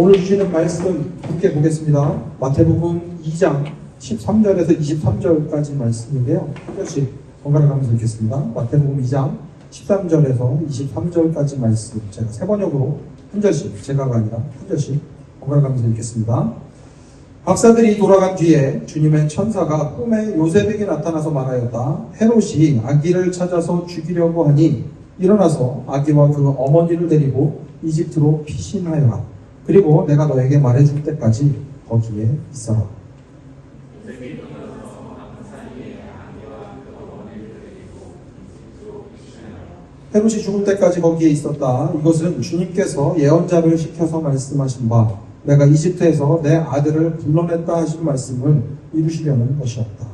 오늘 주시는 말씀 함께 보겠습니다. 마태복음 2장 13절에서 23절까지 말씀인데요. 한 절씩 번갈아 가면서 읽겠습니다. 마태복음 2장 13절에서 23절까지 말씀 제가 세 번역으로 한 절씩, 제가가 아니라 한 절씩 번갈아 가면서 읽겠습니다. 박사들이 돌아간 뒤에 주님의 천사가 꿈에 요셉에게 나타나서 말하였다. 헤롯이 아기를 찾아서 죽이려고 하니 일어나서 아기와 그 어머니를 데리고 이집트로 피신하여라. 그리고 내가 너에게 말해줄 때까지 거기에 있어라. 헤롯이 죽을 때까지 거기에 있었다. 이것은 주님께서 예언자를 시켜서 말씀하신 바 내가 이집트에서 내 아들을 불러냈다 하신 말씀을 이루시려는 것이었다.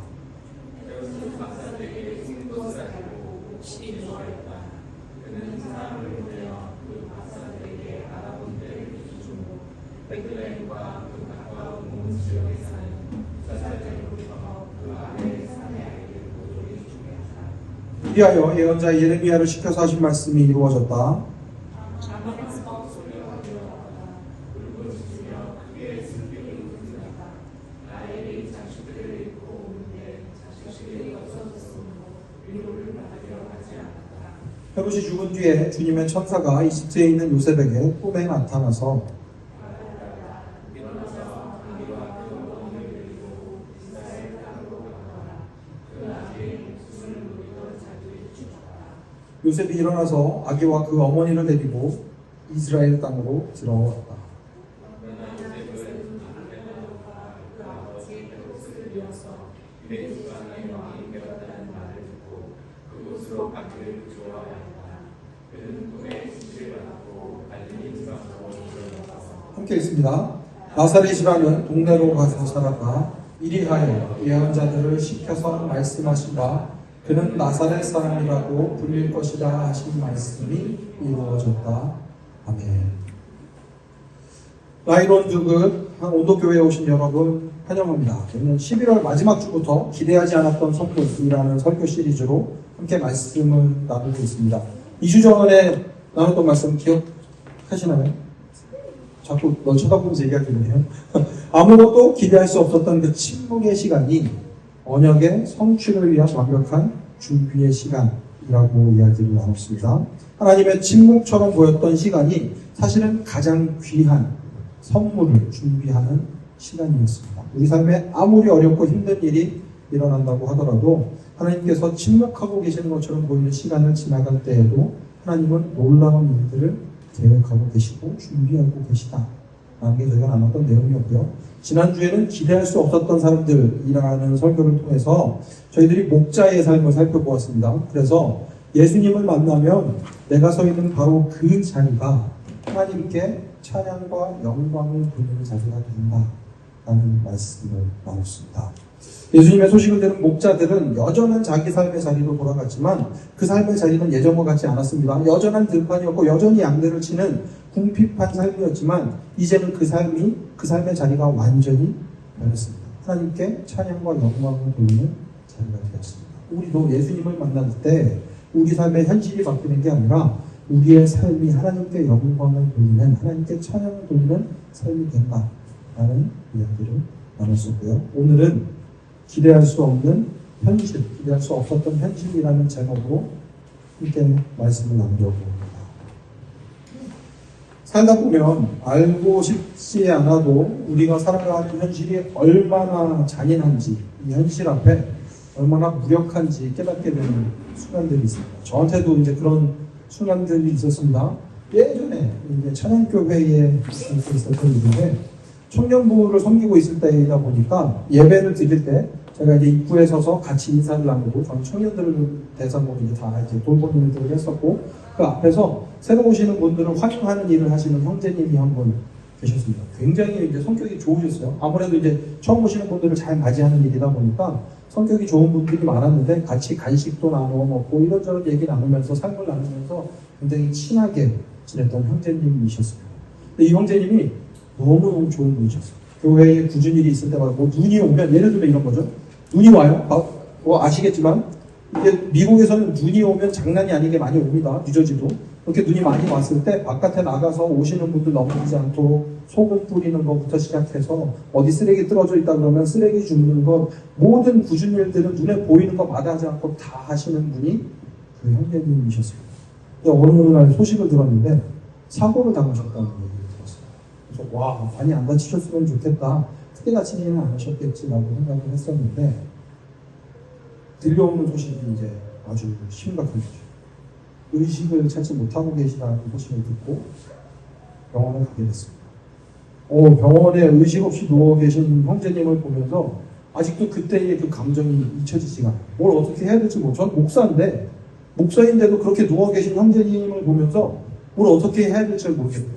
위하여 예언자 예레미야를 시켜서 하신 말씀이 이루어졌다. 헤롯이 죽은 뒤에 주님의 천사가 이집트에 있는 요셉에게 꿈에 나타나서 요셉이 일어나서 아기와 그 어머니를 데리고 이스라엘 땅으로 들어왔다. 함께 있습니다. 나사렛이라는 동네로 가서 살았다. 이리하여 예언자들을 시켜서 말씀하신 바 그는 나사렛 사람이라고 불릴 것이다 하신 말씀이 이루어졌다. 아멘. 라이론 두급 온도교회에 오신 여러분 환영합니다. 저희는 11월 마지막 주부터 기대하지 않았던 선물이라는 설교 시리즈로 함께 말씀을 나누고 있습니다. 2주 전에 나눴던 말씀 기억하시나요? 자꾸 너 쳐다보면서 얘기하기는 해요. 아무것도 기대할 수 없었던 그 침묵의 시간이 언약의 성취를 위한 완벽한 준비의 시간이라고 이야기를 나눴습니다. 하나님의 침묵처럼 보였던 시간이 사실은 가장 귀한 선물을 준비하는 시간이었습니다. 우리 삶에 아무리 어렵고 힘든 일이 일어난다고 하더라도 하나님께서 침묵하고 계시는 것처럼 보이는 시간을 지나갈 때에도 하나님은 놀라운 일들을 계획하고 계시고 준비하고 계시다 라는 게 저희가 나눴던 내용이었고요. 지난주에는 기대할 수 없었던 사람들이라는 설교를 통해서 저희들이 목자의 삶을 살펴보았습니다. 그래서 예수님을 만나면 내가 서 있는 바로 그 자리가 하나님께 찬양과 영광을 돌리는 자리가 된다라는 말씀을 나눴습니다. 예수님의 소식을 들은 목자들은 여전한 자기 삶의 자리로 돌아갔지만 그 삶의 자리는 예전과 같지 않았습니다. 여전한 들판이었고 여전히 양들을 치는 궁핍한 삶이었지만 이제는 그 삶의 자리가 완전히 변했습니다. 하나님께 찬양과 영광을 돌리는 자리가 되었습니다. 우리도 예수님을 만날 때 우리 삶의 현실이 바뀌는 게 아니라 우리의 삶이 하나님께 영광을 돌리는, 하나님께 찬양을 돌리는 삶이 된다라는 이야기를 나눴었고요. 오늘은 기대할 수 없는 현실, 기대할 수 없었던 현실이라는 제목으로 함께 말씀을 나누려고 합니다. 살다 보면 알고 싶지 않아도 우리가 살아가는 현실이 얼마나 잔인한지, 이 현실 앞에 얼마나 무력한지 깨닫게 되는 순간들이 있습니다. 저한테도 이제 그런 순간들이 있었습니다. 예전에 이제 찬양교회에 있었던 일인데 청년부를 섬기고 있을 때이다 보니까 예배를 드릴 때 제가 이제 입구에 서서 같이 인사를 나누고 저는 청년들을 대상으로 이제 다 이제 돌보는 일들을 했었고 그 앞에서 새로 오시는 분들을 환영하는 일을 하시는 형제님이 한 분 계셨습니다. 굉장히 이제 성격이 좋으셨어요. 아무래도 이제 처음 오시는 분들을 잘 맞이하는 일이다 보니까 성격이 좋은 분들이 많았는데 같이 간식도 나누어 먹고 이런저런 얘기 나누면서 삶을 나누면서 굉장히 친하게 지냈던 형제님이셨습니다. 근데 이 형제님이 너무너무 좋은 분이셨어요. 교회에 굳은 일이 있을 때마다 뭐 눈이 오면 예를 들면 이런 거죠. 눈이 와요. 아시겠지만 이게 미국에서는 눈이 오면 장난이 아니게 많이 옵니다. 뉴저지도. 이렇게 눈이 많이 왔을 때 바깥에 나가서 오시는 분들 넘어지지 않도록 소금 뿌리는 것부터 시작해서 어디 쓰레기 떨어져 있다 그러면 쓰레기 줍는 것, 모든 굳은 일들은 눈에 보이는 거 마다하지 않고 다 하시는 분이 그 형제님이셨어요. 어느 날 소식을 들었는데 사고를 당하셨다는 얘기를 들었어요. 그래서 와, 많이 안 다치셨으면 좋겠다. 크게 다치지는 않으셨겠지라고 생각을 했었는데 들려오는 소식이 이제 아주 심각한 거죠. 의식을 찾지 못하고 계시다는 소식을 듣고 병원에 가게 됐습니다. 병원에 의식 없이 누워 계신 형제님을 보면서 아직도 그때의 그 감정이 잊혀지지가 않아요. 뭘 어떻게 해야 될지 전 목사인데도 그렇게 누워 계신 형제님을 보면서 뭘 어떻게 해야 될지 모르겠어요.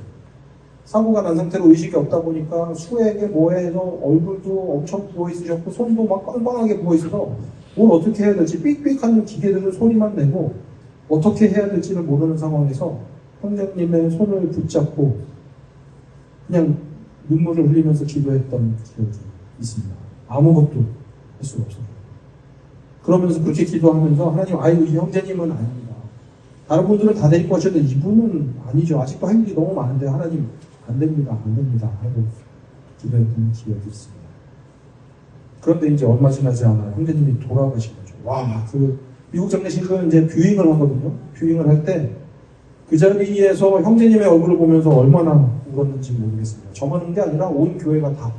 사고가 난 상태로 의식이 없다 보니까 수액에 뭐에 해서 얼굴도 엄청 부어 있으셨고 손도 막 빵빵하게 부어 있어서 뭘 어떻게 해야 될지 삑삑하는 기계들은 소리만 내고 어떻게 해야 될지를 모르는 상황에서 형제님의 손을 붙잡고 그냥 눈물을 흘리면서 기도했던 기억이 있습니다. 아무것도 할 수가 없어요. 그러면서 그렇게 기도하면서 하나님, 이 형제님은 아닙니다. 다른 분들은 다 데리고 가셨는데 이분은 아니죠. 아직도 할 일이 너무 많은데 하나님 안 됩니다 하고 기도했던 기억이 있습니다. 그런데 이제 얼마 지나지 않아요. 형제님이 돌아가신 거죠. 와, 미국 장례식은 이제 뷰잉을 하거든요. 뷰잉을 할 때 그 자리에서 형제님의 얼굴을 보면서 얼마나 울었는지 모르겠습니다. 저만 한 게 아니라 온 교회가 다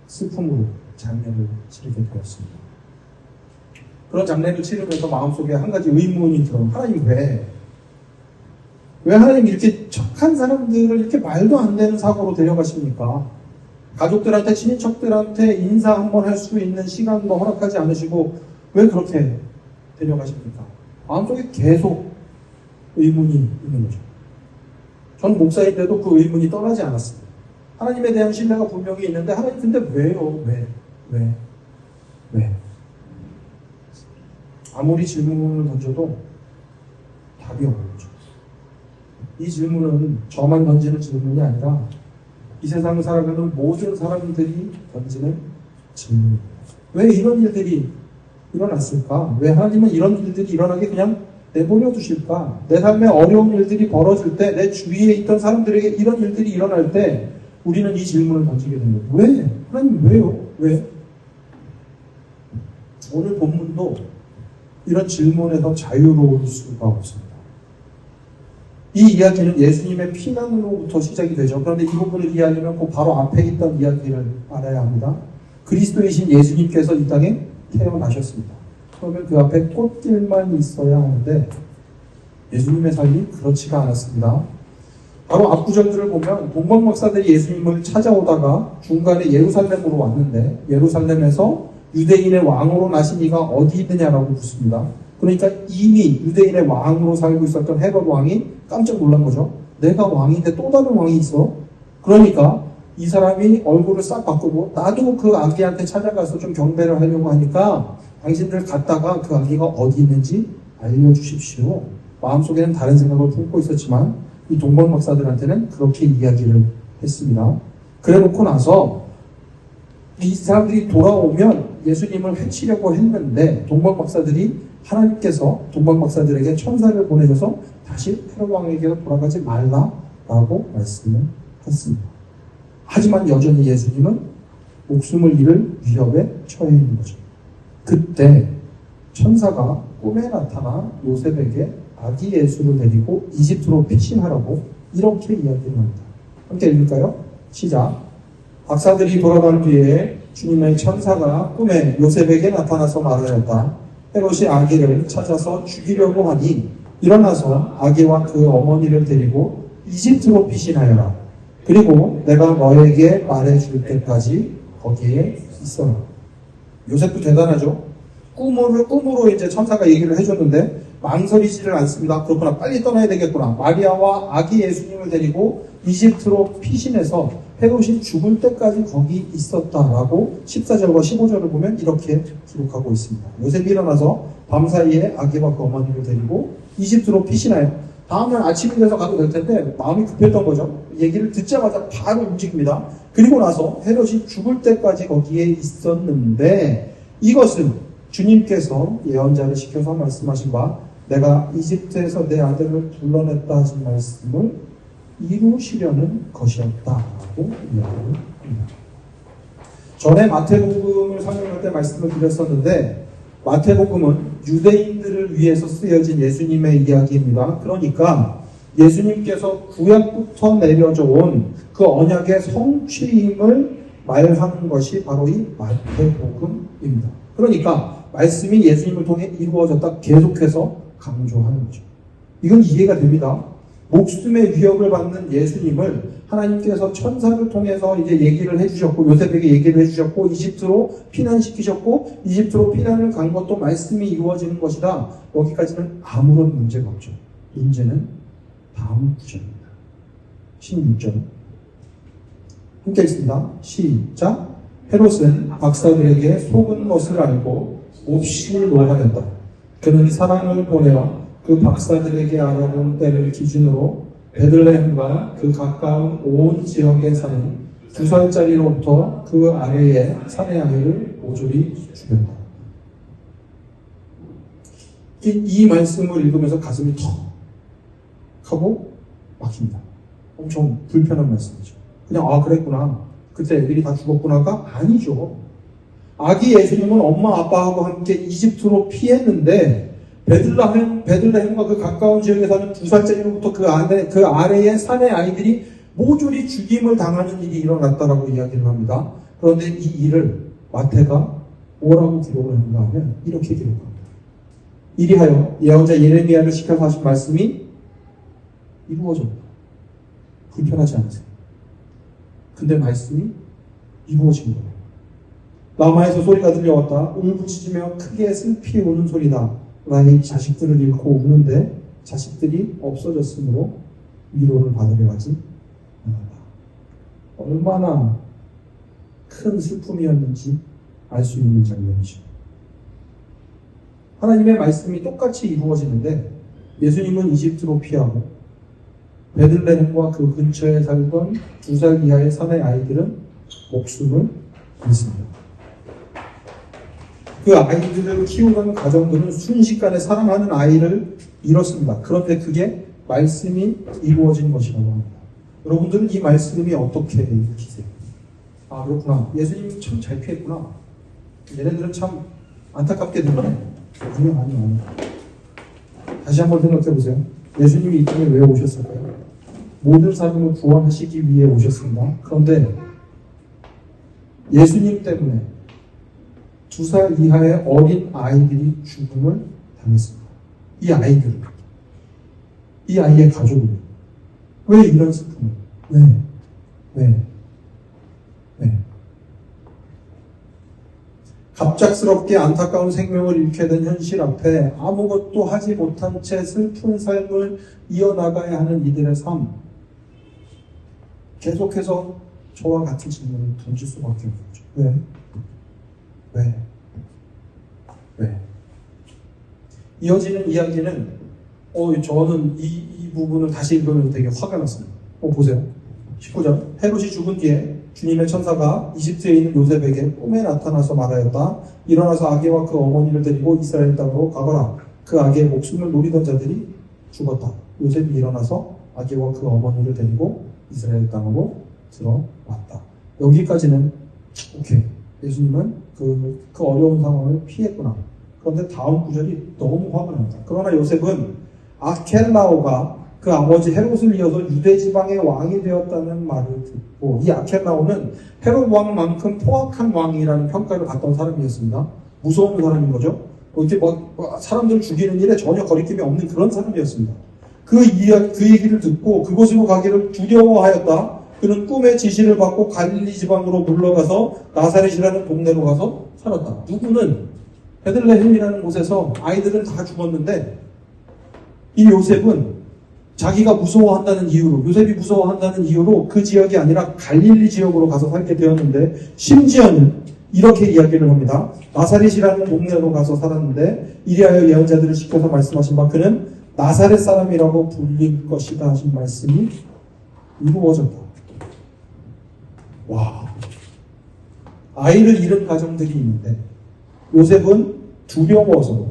슬픔으로 장례를 치르게 되었습니다. 그런 장례를 치르면서 마음속에 한 가지 의문이 들어요. 하나님 왜 하나님 이렇게 착한 사람들을 이렇게 말도 안 되는 사고로 데려가십니까? 가족들한테, 친인척들한테 인사 한번 할 수 있는 시간도 허락하지 않으시고 왜 그렇게 데려가십니까? 마음속에 계속 의문이 있는 거죠. 전 목사인데도 그 의문이 떠나지 않았습니다. 하나님에 대한 신뢰가 분명히 있는데 하나님 근데 왜요? 왜? 아무리 질문을 던져도 답이 없는 거죠. 이 질문은 저만 던지는 질문이 아니라 이 세상을 살아가는 모든 사람들이 던지는 질문입니다. 왜 이런 일들이 일어났을까? 왜 하나님은 이런 일들이 일어나게 그냥 내버려 두실까? 내 삶에 어려운 일들이 벌어질 때, 내 주위에 있던 사람들에게 이런 일들이 일어날 때 우리는 이 질문을 던지게 됩니다. 왜? 하나님 왜요? 왜? 오늘 본문도 이런 질문에서 자유로울 수가 없습니다. 이 이야기는 예수님의 피난으로부터 시작이 되죠. 그런데 이 부분을 이해하려면 그 바로 앞에 있던 이야기를 알아야 합니다. 그리스도이신 예수님께서 이 땅에 태어나셨습니다. 그러면 그 앞에 꽃길만 있어야 하는데 예수님의 삶이 그렇지가 않았습니다. 바로 앞구절들을 보면 동방 목사들이 예수님을 찾아오다가 중간에 예루살렘으로 왔는데 예루살렘에서 유대인의 왕으로 나신 이가 어디 있느냐라고 묻습니다. 그러니까 이미 유대인의 왕으로 살고 있었던 헤롯 왕이 깜짝 놀란 거죠. 내가 왕인데 또 다른 왕이 있어? 그러니까 이 사람이 얼굴을 싹 바꾸고 나도 그 아기한테 찾아가서 좀 경배를 하려고 하니까 당신들 갔다가 그 아기가 어디 있는지 알려주십시오. 마음속에는 다른 생각을 품고 있었지만 이 동방 박사들한테는 그렇게 이야기를 했습니다. 그래 놓고 나서 이 사람들이 돌아오면 예수님을 해치려고 했는데 동방 박사들이 하나님께서 동방 박사들에게 천사를 보내셔서 다시 헤롯 왕에게로 돌아가지 말라라고 말씀을 했습니다. 하지만 여전히 예수님은 목숨을 잃을 위협에 처해 있는 거죠. 그때 천사가 꿈에 나타나 요셉에게 아기 예수를 데리고 이집트로 피신하라고 이렇게 이야기를 합니다. 함께 읽을까요? 시작. 박사들이 돌아간 뒤에 주님의 천사가 꿈에 요셉에게 나타나서 말하였다. 헤롯이 아기를 찾아서 죽이려고 하니 일어나서 아기와 그 어머니를 데리고 이집트로 피신하여라. 그리고 내가 너에게 말해줄 때까지 거기에 있어라. 요셉도 대단하죠. 꿈으로 이제 천사가 얘기를 해줬는데 망설이지를 않습니다. 그렇구나, 빨리 떠나야 되겠구나. 마리아와 아기 예수님을 데리고 이집트로 피신해서 헤롯이 죽을 때까지 거기 있었다라고 14절과 15절을 보면 이렇게 기록하고 있습니다. 요셉이 일어나서 밤사이에 아기와 그 어머니를 데리고 이집트로 피신하여 다음날 아침이 돼서 가도 될 텐데 마음이 급했던 거죠. 얘기를 듣자마자 바로 움직입니다. 그리고 나서 헤롯이 죽을 때까지 거기에 있었는데 이것은 주님께서 예언자를 시켜서 말씀하신 바 내가 이집트에서 내 아들을 불러냈다 하신 말씀을 이루시려는 것이었다라고 이야기를 합니다. 전에 마태복음을 설명할 때 말씀을 드렸었는데 마태복음은 유대인들을 위해서 쓰여진 예수님의 이야기입니다. 그러니까 예수님께서 구약부터 내려져 온 그 언약의 성취임을 말하는 것이 바로 이 마태복음입니다. 그러니까 말씀이 예수님을 통해 이루어졌다 계속해서 강조하는 거죠. 이건 이해가 됩니다. 목숨의 위협을 받는 예수님을 하나님께서 천사를 통해서 이제 얘기를 해주셨고 요셉에게 얘기를 해주셨고 이집트로 피난시키셨고 이집트로 피난을 간 것도 말씀이 이루어지는 것이다. 여기까지는 아무런 문제가 없죠. 문제는 다음 구절입니다. 16절 함께 읽습니다. 시작. 헤롯은 박사들에게 속은 것을 알고 몹시 노하였다. 그는 사람을 보내어 그 박사들에게 알아본 때를 기준으로 베들레헴과 그 가까운 온 지역에 사는 2살짜리로부터 그 아래의 사내 아이를 모조리 죽였다. 이 말씀을 읽으면서 가슴이 턱 하고 막힙니다. 엄청 불편한 말씀이죠. 그냥 그랬구나. 그때 애들이 다 죽었구나가 아니죠. 아기 예수님은 엄마 아빠하고 함께 이집트로 피했는데 베들레헴과 그 가까운 지역에 사는 2살짜리로부터 그 아래의 사내 아이들이 모조리 죽임을 당하는 일이 일어났다라고 이야기를 합니다. 그런데 이 일을 마태가 뭐라고 기록을 하는가 하면 이렇게 기록합니다. 이리하여 예언자 예레미야를 시켜서 하신 말씀이 이루어졌다. 불편하지 않으세요? 근데 말씀이 이루어진 거예요. 라마에서 소리가 들려왔다. 울부짖으며 크게 슬피 우는 소리다. 나의 자식들을 잃고 우는데 자식들이 없어졌으므로 위로를 받으려 하지 않았다. 얼마나 큰 슬픔이었는지 알 수 있는 장면이죠. 하나님의 말씀이 똑같이 이루어지는데 예수님은 이집트로 피하고 베들레헴과 그 근처에 살던 2살 이하의 사내 아이들은 목숨을 잃습니다. 그 아이들을 키우는 가정들은 순식간에 사랑하는 아이를 잃었습니다. 그런데 그게 말씀이 이루어진 것이라고 합니다. 여러분들은 이 말씀이 어떻게 읽히세요? 그렇구나. 예수님이 참 잘 피했구나. 얘네들은 참 안타깝게 되네. 아니요. 다시 한번 생각해 보세요. 예수님이 이 땅에 왜 오셨을까요? 모든 사람을 구원하시기 위해 오셨습니다. 그런데 예수님 때문에 2살 이하의 어린 아이들이 죽음을 당했습니다. 이 아이의 가족을. 왜 이런 슬픔을? 왜? 갑작스럽게 안타까운 생명을 잃게 된 현실 앞에 아무것도 하지 못한 채 슬픈 삶을 이어나가야 하는 이들의 삶. 계속해서 저와 같은 질문을 던질 수밖에 없죠. 왜? 이어지는 이야기는 저는 이 부분을 다시 읽으면 되게 화가 났습니다. 보세요. 19절. 헤롯이 죽은 뒤에 주님의 천사가 이집트에 있는 요셉에게 꿈에 나타나서 말하였다. 일어나서 아기와 그 어머니를 데리고 이스라엘 땅으로 가거라. 그 아기의 목숨을 노리던 자들이 죽었다. 요셉이 일어나서 아기와 그 어머니를 데리고 이스라엘 땅으로 들어왔다. 여기까지는 오케이. 예수님은 그 어려운 상황을 피했구나. 그런데 다음 구절이 너무 화가 납니다. 그러나 요셉은 아켈라오가 그 아버지 헤롯을 이어서 유대 지방의 왕이 되었다는 말을 듣고, 이 아켈라오는 헤롯 왕만큼 포악한 왕이라는 평가를 받던 사람이었습니다. 무서운 사람인 거죠. 이렇게 사람들을 죽이는 일에 전혀 거리낌이 없는 그런 사람이었습니다. 그 얘기를 듣고 그곳으로 가기를 두려워하였다. 그는 꿈의 지시를 받고 갈릴리 지방으로 물러가서 나사렛이라는 동네로 가서 살았다. 누구는 베들레헴이라는 곳에서 아이들은 다 죽었는데 이 요셉은 자기가 무서워한다는 이유로, 요셉이 무서워한다는 이유로 그 지역이 아니라 갈릴리 지역으로 가서 살게 되었는데, 심지어는 이렇게 이야기를 합니다. 나사렛이라는 동네로 가서 살았는데 이리하여 예언자들을 시켜서 말씀하신 바 그는 나사렛 사람이라고 불릴 것이다 하신 말씀이 이루어졌다. 와, 아이를 잃은 가정들이 있는데 요셉은 두려워서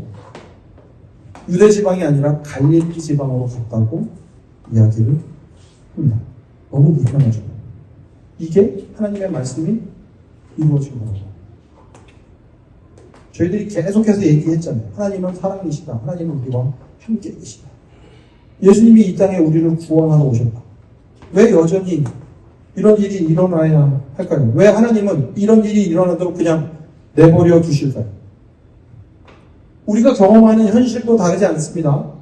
유대 지방이 아니라 갈릴리 지방으로 갔다고 이야기를 합니다. 너무 불편하죠. 이게 하나님의 말씀이 이루어진 거라고. 저희들이 계속해서 얘기했잖아요. 하나님은 사랑이시다. 하나님은 우리와 함께 계시다. 예수님이 이 땅에 우리를 구원하러 오셨다. 왜 여전히 이런 일이 일어나야 할까요? 왜 하나님은 이런 일이 일어나도 그냥 내버려 두실까요? 우리가 경험하는 현실도 다르지 않습니다.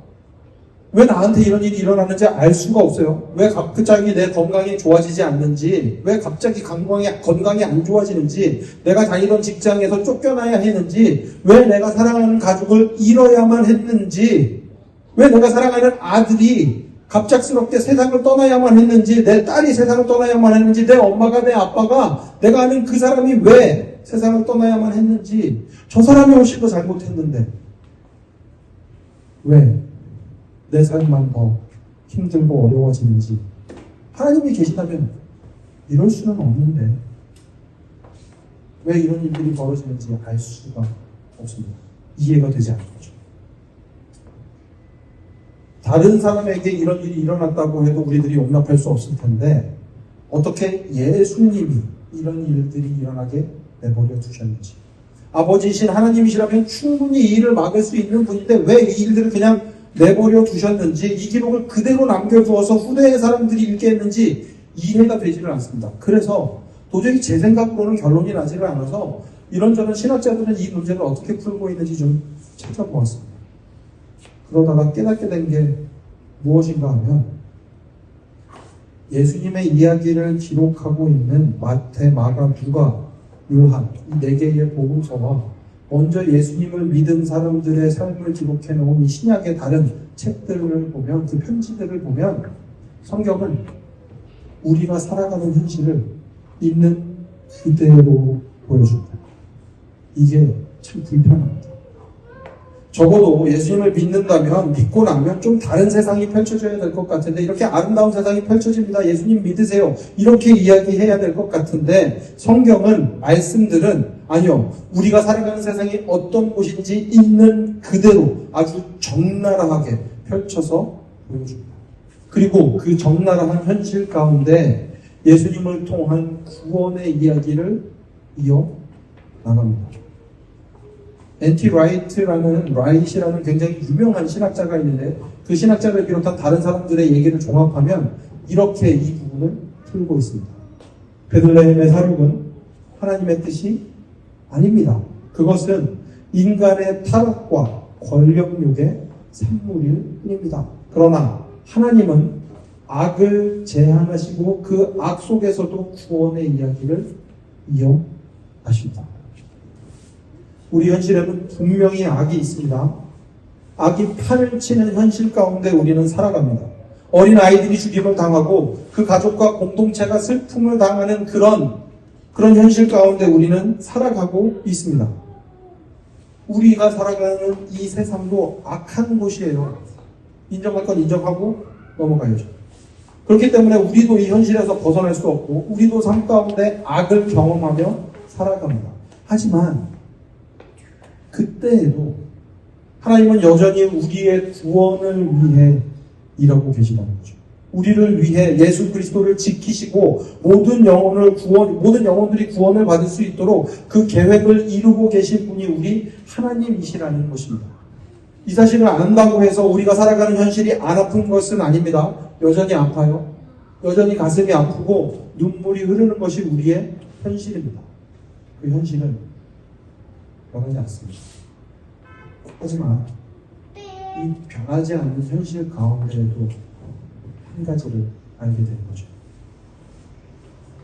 왜 나한테 이런 일이 일어나는지 알 수가 없어요. 왜 갑자기 내 건강이 좋아지지 않는지, 왜 갑자기 건강이 안 좋아지는지, 내가 다니던 직장에서 쫓겨나야 했는지, 왜 내가 사랑하는 가족을 잃어야만 했는지, 왜 내가 사랑하는 아들이 갑작스럽게 세상을 떠나야만 했는지, 내 딸이 세상을 떠나야만 했는지, 내 엄마가, 내 아빠가, 내가 아는 그 사람이 왜 세상을 떠나야만 했는지, 저 사람이 훨씬 더 잘못했는데, 왜 내 삶만 더 힘들고 어려워지는지, 하나님이 계시다면 이럴 수는 없는데 왜 이런 일들이 벌어지는지 알 수가 없습니다. 이해가 되지 않는 거죠. 다른 사람에게 이런 일이 일어났다고 해도 우리들이 용납할 수 없을 텐데 어떻게 예수님이 이런 일들이 일어나게 내버려 두셨는지, 아버지이신 하나님이시라면 충분히 이 일을 막을 수 있는 분인데 왜 이 일들을 그냥 내버려 두셨는지, 이 기록을 그대로 남겨두어서 후대의 사람들이 읽게 했는지 이해가 되지를 않습니다. 그래서 도저히 제 생각으로는 결론이 나지를 않아서 이런저런 신학자들은 이 문제를 어떻게 풀고 있는지 좀 찾아보았습니다. 그러다가 깨닫게 된 게 무엇인가 하면, 예수님의 이야기를 기록하고 있는 마태, 마가, 누가, 요한 이 네 개의 복음서와 먼저 예수님을 믿은 사람들의 삶을 기록해 놓은 이 신약의 다른 책들을 보면, 그 편지들을 보면 성경은 우리가 살아가는 현실을 있는 그대로 보여줍니다. 이게 참 불편합니다. 적어도 예수님을 믿는다면, 믿고 나면 좀 다른 세상이 펼쳐져야 될 것 같은데, 이렇게 아름다운 세상이 펼쳐집니다. 예수님 믿으세요. 이렇게 이야기해야 될 것 같은데, 성경은, 말씀들은 아니요, 우리가 살아가는 세상이 어떤 곳인지 있는 그대로 아주 적나라하게 펼쳐서 보여줍니다. 그리고 그 적나라한 현실 가운데 예수님을 통한 구원의 이야기를 이어 나갑니다. 엔티 라이트라는 굉장히 유명한 신학자가 있는데, 그 신학자를 비롯한 다른 사람들의 얘기를 종합하면 이렇게 이 부분을 풀고 있습니다. 베들레헴의 사륙은 하나님의 뜻이 아닙니다. 그것은 인간의 타락과 권력욕의 산물일 뿐입니다. 그러나 하나님은 악을 제한하시고 그 악 속에서도 구원의 이야기를 이어가십니다. 우리 현실에는 분명히 악이 있습니다. 악이 판을 치는 현실 가운데 우리는 살아갑니다. 어린 아이들이 죽임을 당하고 그 가족과 공동체가 슬픔을 당하는 그런 현실 가운데 우리는 살아가고 있습니다. 우리가 살아가는 이 세상도 악한 곳이에요. 인정할 건 인정하고 넘어가야죠. 그렇기 때문에 우리도 이 현실에서 벗어날 수 없고, 우리도 삶 가운데 악을 경험하며 살아갑니다. 하지만 그때에도 하나님은 여전히 우리의 구원을 위해 일하고 계시다는 거죠. 우리를 위해 예수 그리스도를 지키시고 모든 영혼들이 구원을 받을 수 있도록 그 계획을 이루고 계신 분이 우리 하나님이시라는 것입니다. 이 사실을 안다고 해서 우리가 살아가는 현실이 안 아픈 것은 아닙니다. 여전히 아파요. 여전히 가슴이 아프고 눈물이 흐르는 것이 우리의 현실입니다. 그 현실은 변하지 않습니다. 하지만 이 변하지 않는 현실 가운데에도 한 가지를 알게 되는 거죠.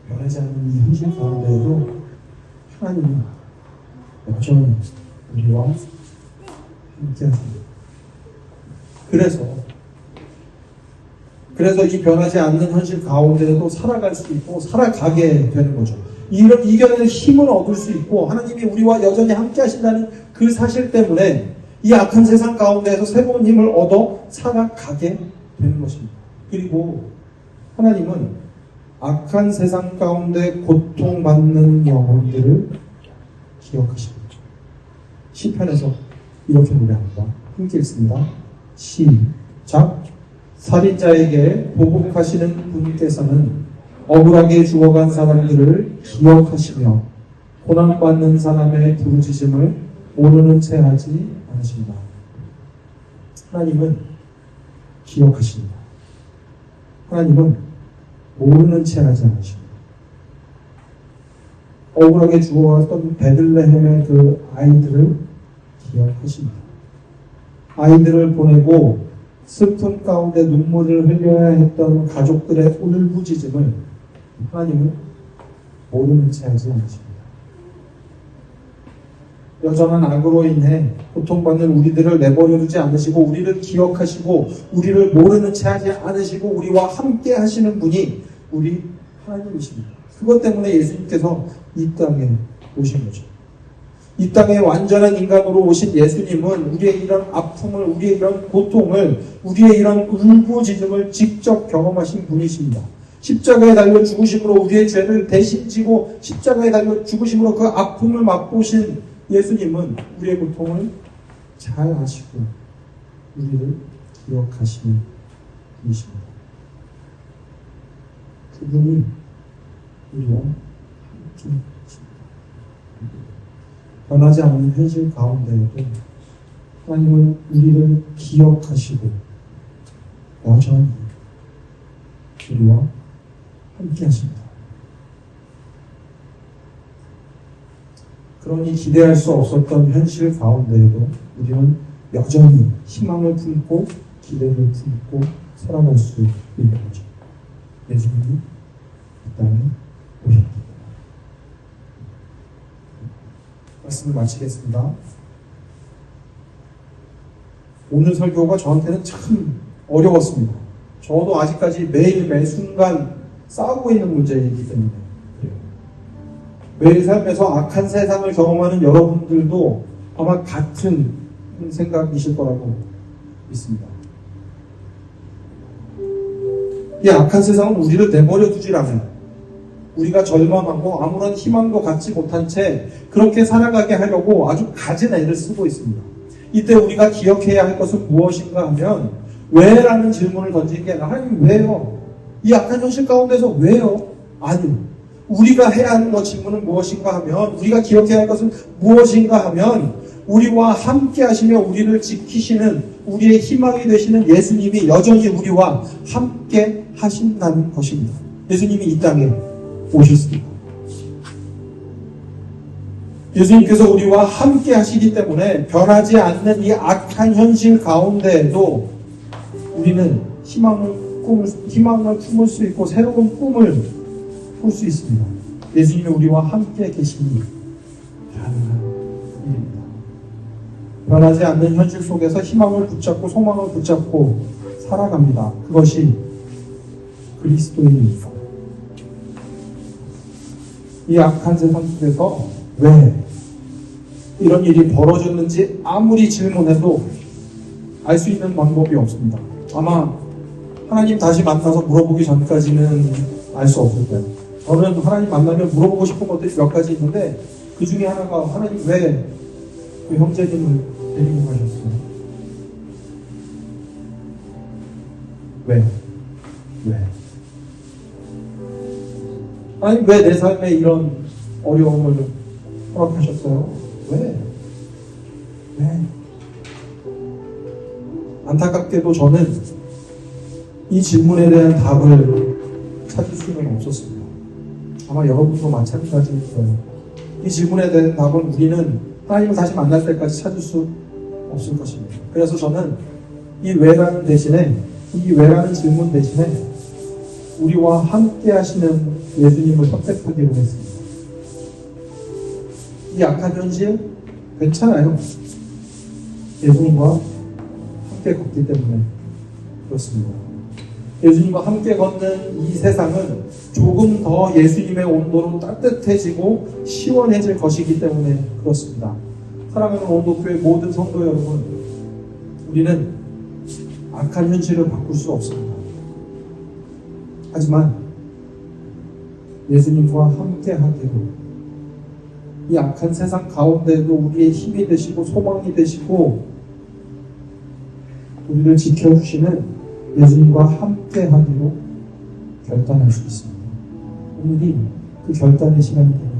변하지 않는 이 현실 가운데에도 하나님은 여전히 우리와 함께 하십니다. 그래서 이 변하지 않는 현실 가운데에도 살아갈 수 있고 살아가게 되는 거죠. 이겨내는 힘을 얻을 수 있고 하나님이 우리와 여전히 함께 하신다는 그 사실 때문에 이 악한 세상 가운데에서 새로운 힘을 얻어 살아가게 되는 것입니다. 그리고 하나님은 악한 세상 가운데 고통받는 영혼들을 기억하십니다. 시편에서 이렇게 노래합니다. 함께 읽습니다. 시작. 살인자에게 보복하시는 분께서는 억울하게 죽어간 사람들을 기억하시며 고난받는 사람의 부르짖음을 모르는 채 하지 않으십니다. 하나님은 기억하십니다. 하나님은 모르는 채 하지 않으십니다. 억울하게 죽어갔던 베들레헴의 그 아이들을 기억하십니다. 아이들을 보내고 슬픔 가운데 눈물을 흘려야 했던 가족들의 울부짖음을 하나님은 모르는 채 하지 않으십니다. 여전한 악으로 인해 고통받는 우리들을 내버려 두지 않으시고 우리를 기억하시고 우리를 모르는 채 하지 않으시고 우리와 함께 하시는 분이 우리 하나님이십니다. 그것 때문에 예수님께서 이 땅에 오신 거죠. 이 땅에 완전한 인간으로 오신 예수님은 우리의 이런 아픔을, 우리의 이런 고통을, 우리의 이런 울부짖음을 직접 경험하신 분이십니다. 십자가에 달려 죽으심으로 우리의 죄를 대신 지고 십자가에 달려 죽으심으로 그 아픔을 맛보신 예수님은 우리의 고통을 잘 아시고 우리를 기억하시는 분이십니다. 그분이 우리와 함께 하십니다. 변하지 않는 현실 가운데에도 하나님은 우리를 기억하시고 여전히 우리와 함께 하십니다. 그러니 기대할 수 없었던 현실 가운데에도 우리는 여전히 희망을 품고 기대를 품고 살아갈 수 있는 거죠. 예수님이 이 땅에 오셨다. 말씀을 마치겠습니다. 오늘 설교가 저한테는 참 어려웠습니다. 저도 아직까지 매일 매 순간 싸우고 있는 문제이기 때문에 그래요. 매일 삶에서 악한 세상을 경험하는 여러분들도 아마 같은 생각이실 거라고 믿습니다. 이 악한 세상은 우리를 내버려 두질 않아요. 우리가 절망하고 아무런 희망도 갖지 못한 채 그렇게 살아가게 하려고 아주 갖은 애를 쓰고 있습니다. 이때 우리가 기억해야 할 것은 무엇인가 하면 왜라는 질문을 던지는 게 아니라 하나님 왜요? 이 악한 현실 가운데서 왜요? 아니요. 우리가 해야 하는 것 질문은 무엇인가 하면 우리가 기억해야 할 것은 무엇인가 하면 우리와 함께 하시며 우리를 지키시는 우리의 희망이 되시는 예수님이 여전히 우리와 함께 하신다는 것입니다. 예수님이 이 땅에 오셨습니다. 예수님께서 우리와 함께 하시기 때문에 변하지 않는 이 악한 현실 가운데에도 우리는 희망을 품을 수 있고 새로운 꿈을 꿀 수 있습니다. 예수님이 우리와 함께 계시니 가능한 일입니다. 변하지 않는 현실 속에서 희망을 붙잡고 소망을 붙잡고 살아갑니다. 그것이 그리스도인입니다. 이 악한 세상 속에서 왜 이런 일이 벌어졌는지 아무리 질문해도 알 수 있는 방법이 없습니다. 아마 하나님 다시 만나서 물어보기 전까지는 알 수 없을 거예요. 저는 하나님 만나면 물어보고 싶은 것들이 몇 가지 있는데 그 중에 하나가 하나님 왜 그 형제님을 데리고 가셨어요? 왜? 하나님 왜 내 삶에 이런 어려움을 허락하셨어요? 왜? 안타깝게도 저는 이 질문에 대한 답을 찾을 수는 없었습니다. 아마 여러분도 마찬가지일 거예요. 이 질문에 대한 답은 우리는 하나님을 다시 만날 때까지 찾을 수 없을 것입니다. 그래서 저는 이 왜라는 질문 대신에 우리와 함께 하시는 예수님을 선택하기로 했습니다. 이 악한 현실 괜찮아요. 예수님과 함께 걷기 때문에 그렇습니다. 예수님과 함께 걷는 이 세상은 조금 더 예수님의 온도로 따뜻해지고 시원해질 것이기 때문에 그렇습니다. 사랑하는 온도교회 모든 성도 여러분, 우리는 악한 현실을 바꿀 수 없습니다. 하지만 예수님과 함께 하기로 이 악한 세상 가운데에도 우리의 힘이 되시고 소망이 되시고 우리를 지켜주시는 예수님과 함께 하기로 결단할 수 있습니다. 오늘이 그 결단의 시간이 되면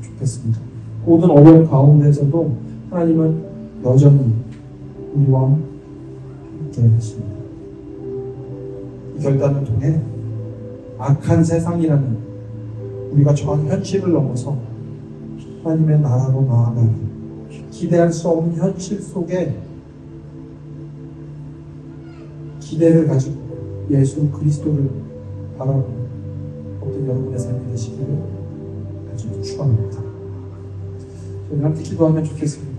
좋겠습니다. 모든 어려움 가운데서도 하나님은 여전히 우리와 함께 하십니다. 이 결단을 통해 악한 세상이라는 우리가 처한 현실을 넘어서 하나님의 나라로 나아가는 기대할 수 없는 현실 속에 기대를 가지고 예수 그리스도를 바라보는 모든 여러분의 삶이 되시기를 아주 축원합니다. 저희는 함께 기도하면 좋겠습니다.